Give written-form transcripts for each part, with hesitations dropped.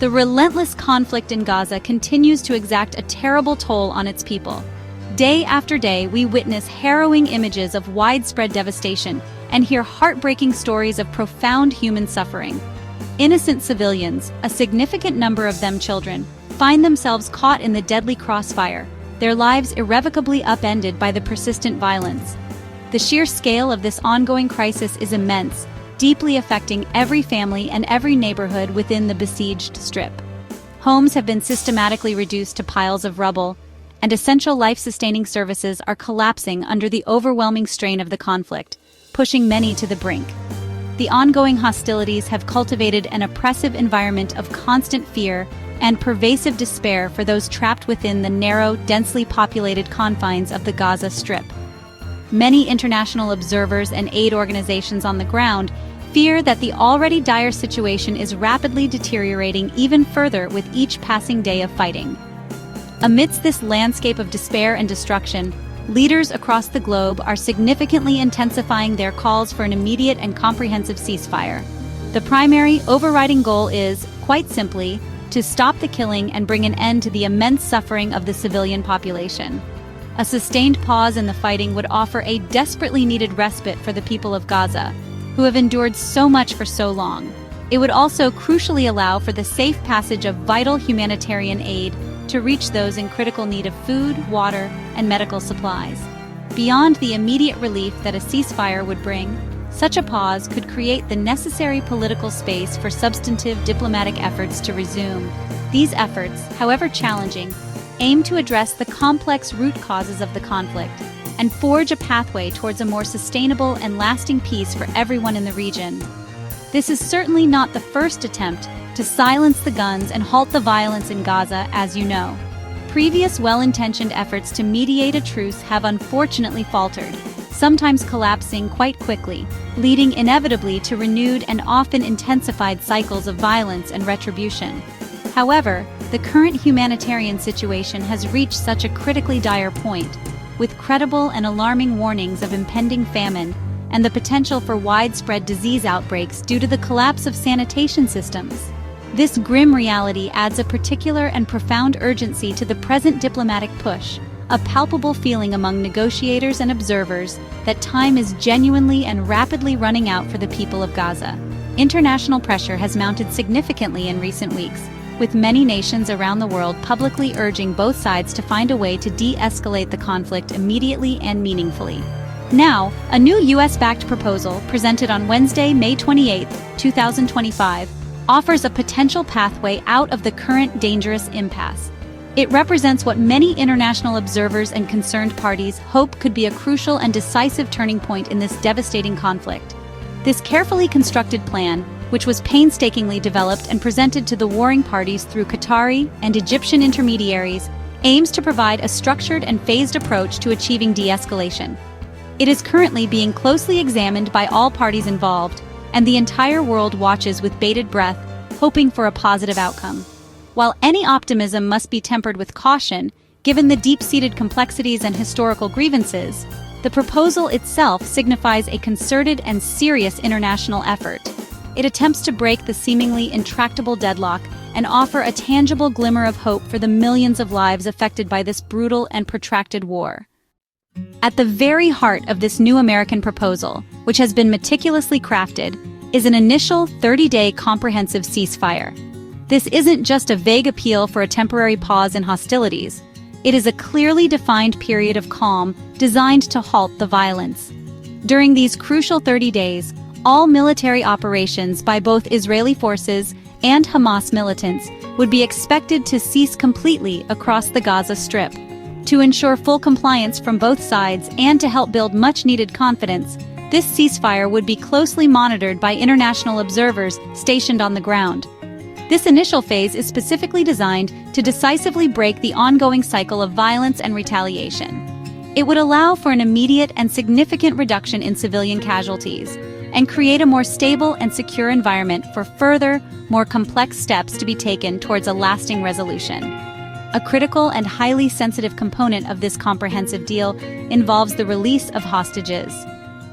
The relentless conflict in Gaza continues to exact a terrible toll on its people. Day after day, we witness harrowing images of widespread devastation and hear heartbreaking stories of profound human suffering. Innocent civilians, a significant number of them children, find themselves caught in the deadly crossfire, their lives irrevocably upended by the persistent violence. The sheer scale of this ongoing crisis is immense, deeply affecting every family and every neighborhood within the besieged strip. Homes have been systematically reduced to piles of rubble, and essential life-sustaining services are collapsing under the overwhelming strain of the conflict, pushing many to the brink. The ongoing hostilities have cultivated an oppressive environment of constant fear and pervasive despair for those trapped within the narrow, densely populated confines of the Gaza Strip. Many international observers and aid organizations on the ground fear that the already dire situation is rapidly deteriorating even further with each passing day of fighting. Amidst this landscape of despair and destruction, leaders across the globe are significantly intensifying their calls for an immediate and comprehensive ceasefire. The primary, overriding goal is, quite simply, to stop the killing and bring an end to the immense suffering of the civilian population. A sustained pause in the fighting would offer a desperately needed respite for the people of Gaza, who have endured so much for so long. It would also crucially allow for the safe passage of vital humanitarian aid to reach those in critical need of food, water, and medical supplies. Beyond the immediate relief that a ceasefire would bring, such a pause could create the necessary political space for substantive diplomatic efforts to resume. These efforts, however challenging, aim to address the complex root causes of the conflict and forge a pathway towards a more sustainable and lasting peace for everyone in the region. This is certainly not the first attempt to silence the guns and halt the violence in Gaza, as you know. Previous well-intentioned efforts to mediate a truce have unfortunately faltered, sometimes collapsing quite quickly, leading inevitably to renewed and often intensified cycles of violence and retribution. However, the current humanitarian situation has reached such a critically dire point, with credible and alarming warnings of impending famine and the potential for widespread disease outbreaks due to the collapse of sanitation systems. This grim reality adds a particular and profound urgency to the present diplomatic push, a palpable feeling among negotiators and observers that time is genuinely and rapidly running out for the people of Gaza. International pressure has mounted significantly in recent weeks, with many nations around the world publicly urging both sides to find a way to de-escalate the conflict immediately and meaningfully. Now, a new US-backed proposal presented on Wednesday, May 28, 2025, offers a potential pathway out of the current dangerous impasse. It represents what many international observers and concerned parties hope could be a crucial and decisive turning point in this devastating conflict. This carefully constructed plan, which was painstakingly developed and presented to the warring parties through Qatari and Egyptian intermediaries, aims to provide a structured and phased approach to achieving de-escalation. It is currently being closely examined by all parties involved, and the entire world watches with bated breath, hoping for a positive outcome. While any optimism must be tempered with caution, given the deep-seated complexities and historical grievances, the proposal itself signifies a concerted and serious international effort. It attempts to break the seemingly intractable deadlock and offer a tangible glimmer of hope for the millions of lives affected by this brutal and protracted war. At the very heart of this new American proposal, which has been meticulously crafted, is an initial 30-day comprehensive ceasefire. This isn't just a vague appeal for a temporary pause in hostilities. It is a clearly defined period of calm designed to halt the violence. During these crucial 30 days, all military operations by both Israeli forces and Hamas militants would be expected to cease completely across the Gaza Strip. To ensure full compliance from both sides and to help build much-needed confidence, this ceasefire would be closely monitored by international observers stationed on the ground. This initial phase is specifically designed to decisively break the ongoing cycle of violence and retaliation. It would allow for an immediate and significant reduction in civilian casualties and create a more stable and secure environment for further, more complex steps to be taken towards a lasting resolution. A critical and highly sensitive component of this comprehensive deal involves the release of hostages.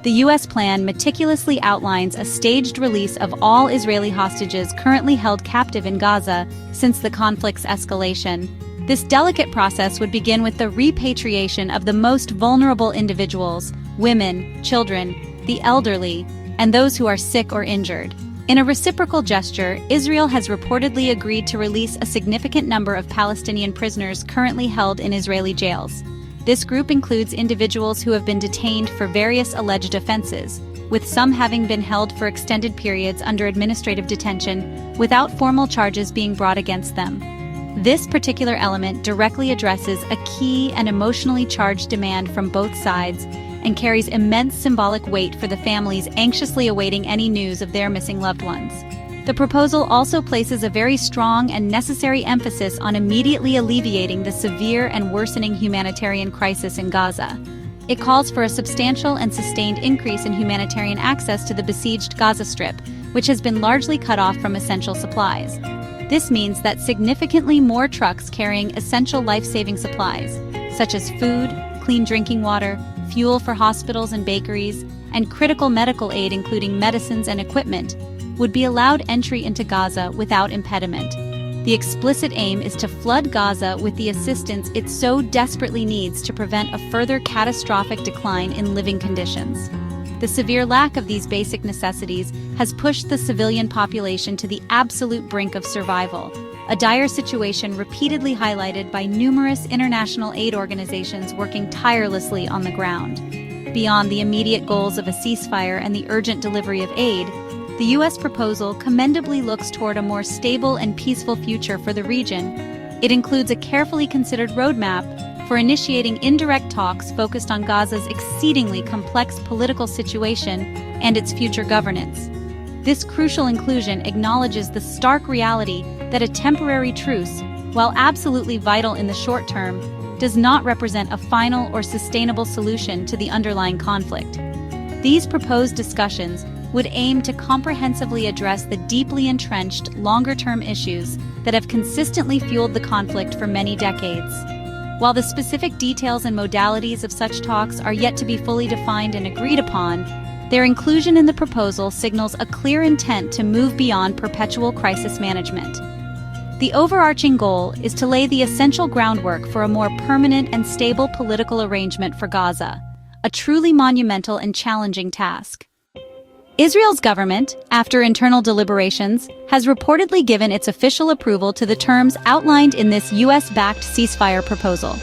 The U.S. plan meticulously outlines a staged release of all Israeli hostages currently held captive in Gaza since the conflict's escalation. This delicate process would begin with the repatriation of the most vulnerable individuals, women, children, the elderly, and those who are sick or injured. In a reciprocal gesture, Israel has reportedly agreed to release a significant number of Palestinian prisoners currently held in Israeli jails. This group includes individuals who have been detained for various alleged offenses, with some having been held for extended periods under administrative detention without formal charges being brought against them. This particular element directly addresses a key and emotionally charged demand from both sides and carries immense symbolic weight for the families anxiously awaiting any news of their missing loved ones. The proposal also places a very strong and necessary emphasis on immediately alleviating the severe and worsening humanitarian crisis in Gaza. It calls for a substantial and sustained increase in humanitarian access to the besieged Gaza Strip, which has been largely cut off from essential supplies. This means that significantly more trucks carrying essential life-saving supplies, such as food, clean drinking water, fuel for hospitals and bakeries, and critical medical aid including medicines and equipment, would be allowed entry into Gaza without impediment. The explicit aim is to flood Gaza with the assistance it so desperately needs to prevent a further catastrophic decline in living conditions. The severe lack of these basic necessities has pushed the civilian population to the absolute brink of survival, a dire situation repeatedly highlighted by numerous international aid organizations working tirelessly on the ground. Beyond the immediate goals of a ceasefire and the urgent delivery of aid, the U.S. proposal commendably looks toward a more stable and peaceful future for the region. It includes a carefully considered roadmap for initiating indirect talks focused on Gaza's exceedingly complex political situation and its future governance. This crucial inclusion acknowledges the stark reality that a temporary truce, while absolutely vital in the short term, does not represent a final or sustainable solution to the underlying conflict. These proposed discussions would aim to comprehensively address the deeply entrenched, longer-term issues that have consistently fueled the conflict for many decades. While the specific details and modalities of such talks are yet to be fully defined and agreed upon, their inclusion in the proposal signals a clear intent to move beyond perpetual crisis management. The overarching goal is to lay the essential groundwork for a more permanent and stable political arrangement for Gaza, a truly monumental and challenging task. Israel's government, after internal deliberations, has reportedly given its official approval to the terms outlined in this U.S.-backed ceasefire proposal.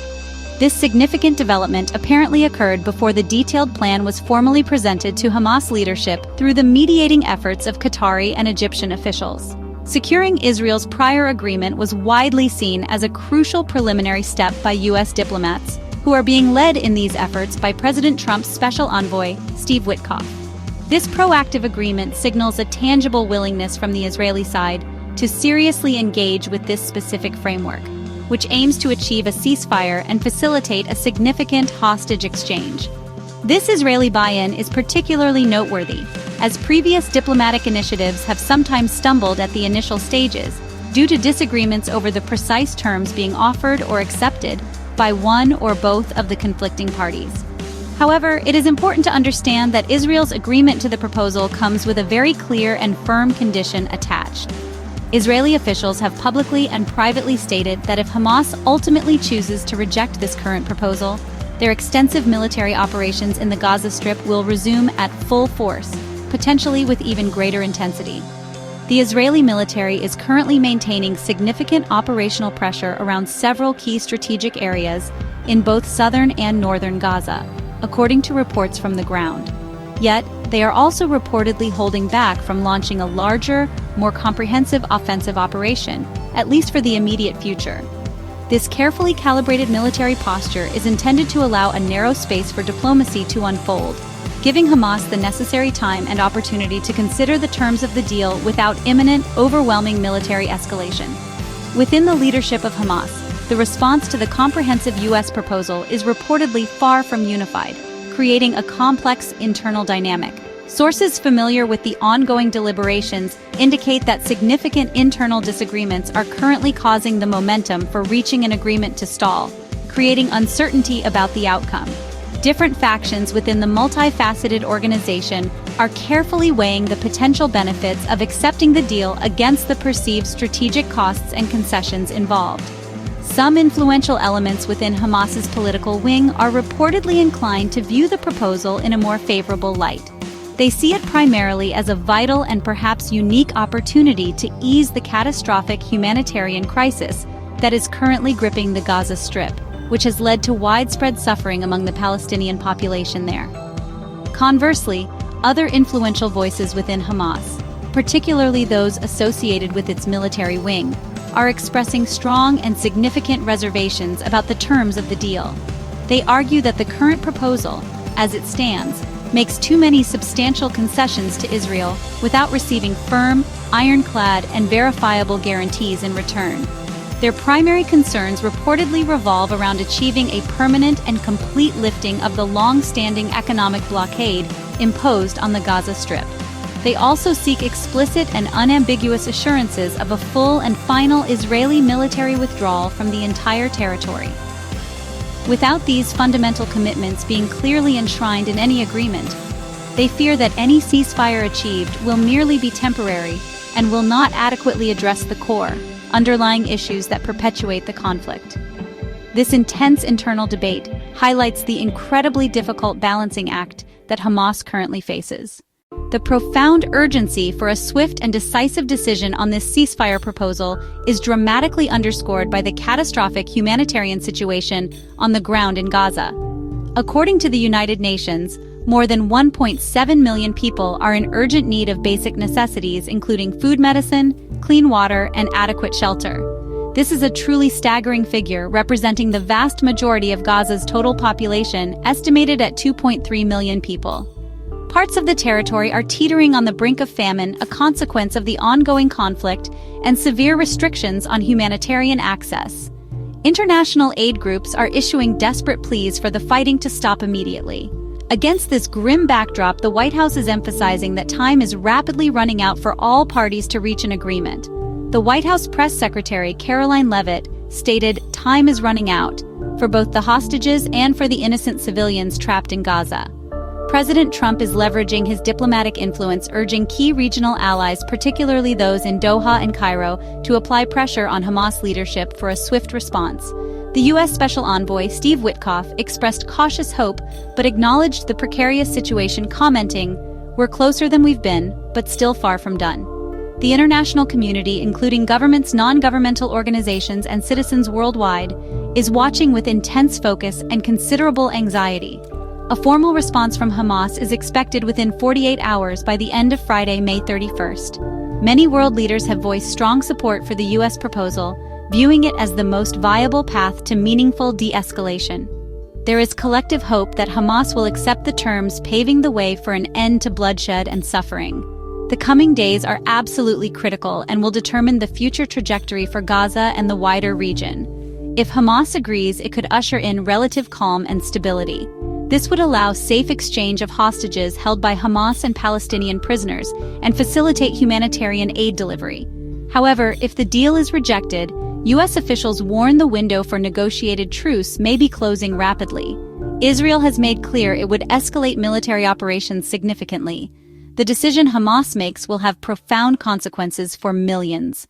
This significant development apparently occurred before the detailed plan was formally presented to Hamas leadership through the mediating efforts of Qatari and Egyptian officials. Securing Israel's prior agreement was widely seen as a crucial preliminary step by U.S. diplomats, who are being led in these efforts by President Trump's special envoy, Steve Witkoff. This proactive agreement signals a tangible willingness from the Israeli side to seriously engage with this specific framework, which aims to achieve a ceasefire and facilitate a significant hostage exchange. This Israeli buy-in is particularly noteworthy, as previous diplomatic initiatives have sometimes stumbled at the initial stages due to disagreements over the precise terms being offered or accepted by one or both of the conflicting parties. However, it is important to understand that Israel's agreement to the proposal comes with a very clear and firm condition attached. Israeli officials have publicly and privately stated that if Hamas ultimately chooses to reject this current proposal, their extensive military operations in the Gaza Strip will resume at full force, potentially with even greater intensity. The Israeli military is currently maintaining significant operational pressure around several key strategic areas in both southern and northern Gaza, according to reports from the ground. Yet, they are also reportedly holding back from launching a larger, more comprehensive offensive operation, at least for the immediate future. This carefully calibrated military posture is intended to allow a narrow space for diplomacy to unfold, giving Hamas the necessary time and opportunity to consider the terms of the deal without imminent, overwhelming military escalation. Within the leadership of Hamas, the response to the comprehensive U.S. proposal is reportedly far from unified, creating a complex internal dynamic. Sources familiar with the ongoing deliberations indicate that significant internal disagreements are currently causing the momentum for reaching an agreement to stall, creating uncertainty about the outcome. Different factions within the multifaceted organization are carefully weighing the potential benefits of accepting the deal against the perceived strategic costs and concessions involved. Some influential elements within Hamas's political wing are reportedly inclined to view the proposal in a more favorable light. They see it primarily as a vital and perhaps unique opportunity to ease the catastrophic humanitarian crisis that is currently gripping the Gaza Strip, which has led to widespread suffering among the Palestinian population there. Conversely, other influential voices within Hamas, particularly those associated with its military wing, are expressing strong and significant reservations about the terms of the deal. They argue that the current proposal, as it stands, makes too many substantial concessions to Israel without receiving firm, ironclad, and verifiable guarantees in return. Their primary concerns reportedly revolve around achieving a permanent and complete lifting of the long-standing economic blockade imposed on the Gaza Strip. They also seek explicit and unambiguous assurances of a full and final Israeli military withdrawal from the entire territory. Without these fundamental commitments being clearly enshrined in any agreement, they fear that any ceasefire achieved will merely be temporary and will not adequately address the core, underlying issues that perpetuate the conflict. This intense internal debate highlights the incredibly difficult balancing act that Hamas currently faces. The profound urgency for a swift and decisive decision on this ceasefire proposal is dramatically underscored by the catastrophic humanitarian situation on the ground in Gaza. According to the United Nations, more than 1.7 million people are in urgent need of basic necessities, including food, medicine, clean water, and adequate shelter. This is a truly staggering figure, representing the vast majority of Gaza's total population, estimated at 2.3 million people. Parts of the territory are teetering on the brink of famine, a consequence of the ongoing conflict and severe restrictions on humanitarian access. International aid groups are issuing desperate pleas for the fighting to stop immediately. Against this grim backdrop, the White House is emphasizing that time is rapidly running out for all parties to reach an agreement. The White House press secretary, Caroline Leavitt, stated, "Time is running out, for both the hostages and for the innocent civilians trapped in Gaza." President Trump is leveraging his diplomatic influence, urging key regional allies, particularly those in Doha and Cairo, to apply pressure on Hamas leadership for a swift response. The U.S. Special Envoy, Steve Witkoff, expressed cautious hope but acknowledged the precarious situation, commenting, "We're closer than we've been, but still far from done." The international community, including governments, non-governmental organizations, and citizens worldwide, is watching with intense focus and considerable anxiety. A formal response from Hamas is expected within 48 hours by the end of Friday, May 31st. Many world leaders have voiced strong support for the U.S. proposal, viewing it as the most viable path to meaningful de-escalation. There is collective hope that Hamas will accept the terms, paving the way for an end to bloodshed and suffering. The coming days are absolutely critical and will determine the future trajectory for Gaza and the wider region. If Hamas agrees, it could usher in relative calm and stability. This would allow safe exchange of hostages held by Hamas and Palestinian prisoners and facilitate humanitarian aid delivery. However, if the deal is rejected, U.S. officials warn the window for negotiated truce may be closing rapidly. Israel has made clear it would escalate military operations significantly. The decision Hamas makes will have profound consequences for millions.